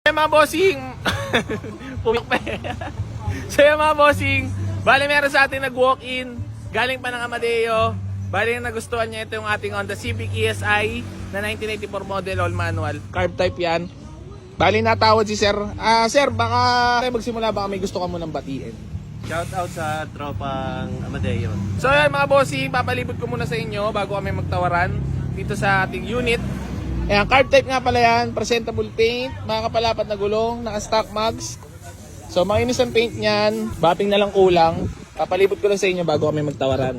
Mga bossing, pumik pa eh. So yung mga bossing, bali meron sa atin nag-walk-in, galing pa ng Amadeo. Bali nagustuhan niya ito yung ating Honda Civic ESI na 1984 model all manual. Carb type yan. Bali natawad si Sir. Sir, baka tayo magsimula, baka may gusto ka munang batiin. Shout out sa tropang Amadeo. So yan mga bossing, papalibot ko muna sa inyo bago kami magtawaran dito sa ating unit. Ayan, carb type nga pala yan, presentable paint, mga kapalapat na gulong, naka-stock mags. So makinis ang paint niyan, bapping na lang kulang. Papalibot ko lang sa inyo bago kami magtawaran.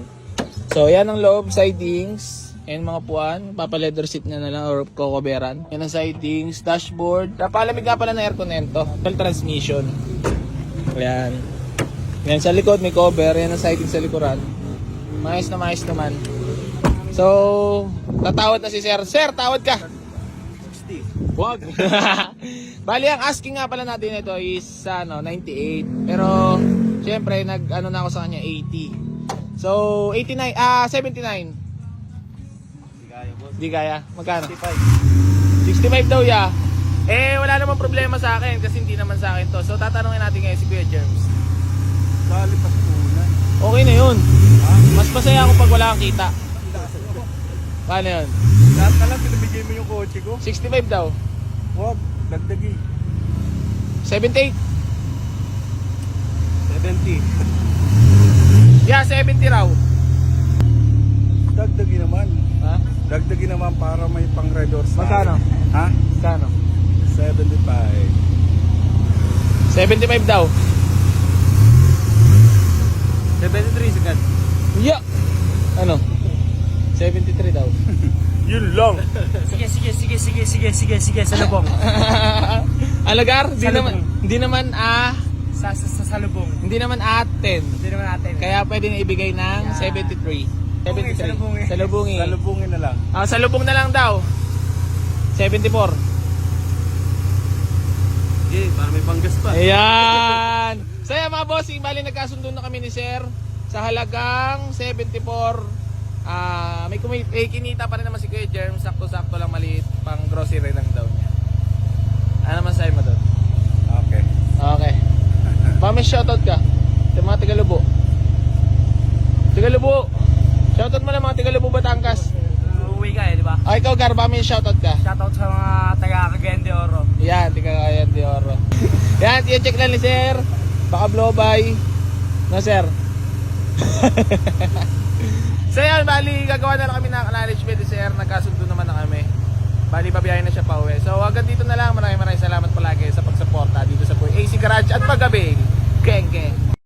So yan ang loob, sidings, and mga puwan, papa-leather seat na lang or cocoberan. Yan ang sidings, dashboard, napalamig nga pala na aircon nito, transmission. Ayan. Yan sa likod may cover, yan ang siding sa likuran. Maayos naman. So, tatawad na si Sir. Sir, tawad ka. 60. Wag. Bali, ang asking nga pala natin ito is 98. Pero, syempre, nag-ano na ako sa kanya, 80. So, 79. Di kaya, boss. Di kaya. Magkano? 65. 65 daw, ya. Eh, wala namang problema sa akin kasi hindi naman sa akin to. So, tatanungin natin ngayon si Kuya Germs. Dali pa sa punan. Okay na yun. Mas masaya ako pag wala kang kita. Paano yun? Lahat na lang, pinabigay mo yung kotse ko. 65 daw. Wag, dagdagi. 78. 70. Yeah, 70 raw. Dagdagi naman. Ha? Dagdagi naman para may pang red horse. Magkano? Ha? Kano? 75. 75 daw. 73 second. Yeah. Ano? 73 daw. Yun lang. Sige, salubong. Alagar, Salubong. hindi naman Sa salubong. hindi naman 10. Hindi naman natin. Kaya pwede na ibigay ng 73. 73. Salubungin. Salubungin. Salubungin na lang. Salubong na lang daw. 74. Okay, para may panggas pa. Ayan. So yan mga bossing, bali nagkasundo na kami ni Sir sa halagang 74. May kinita pa rin naman si Kuya Germ, sakto-sakto lang, maliit, pang grocery lang daw niya. Ano naman sa'yo mo doon? Okay. Okay. Baka may shoutout ka sa mga Tagalubo. Tagalubo. Shoutout mo na mga Tagalubo Batangas. Uuwi ka di ba? Ikaw Gar, baka may shoutout ka. Shoutout sa mga taga Cagayan de Oro. Yan, Cagayan de Oro. Yan, i-check lang ni Sir. Baka blow by. No, Sir? So yan, bali, gagawa na lang kami ng acknowledgement ni Sir. Nagkasundo naman na kami. Bali, babiyahin na siya pa uwi. So hanggang dito na lang. Maraming salamat palagi sa pagsuporta dito sa Boy AC Garage at Pag-Avail.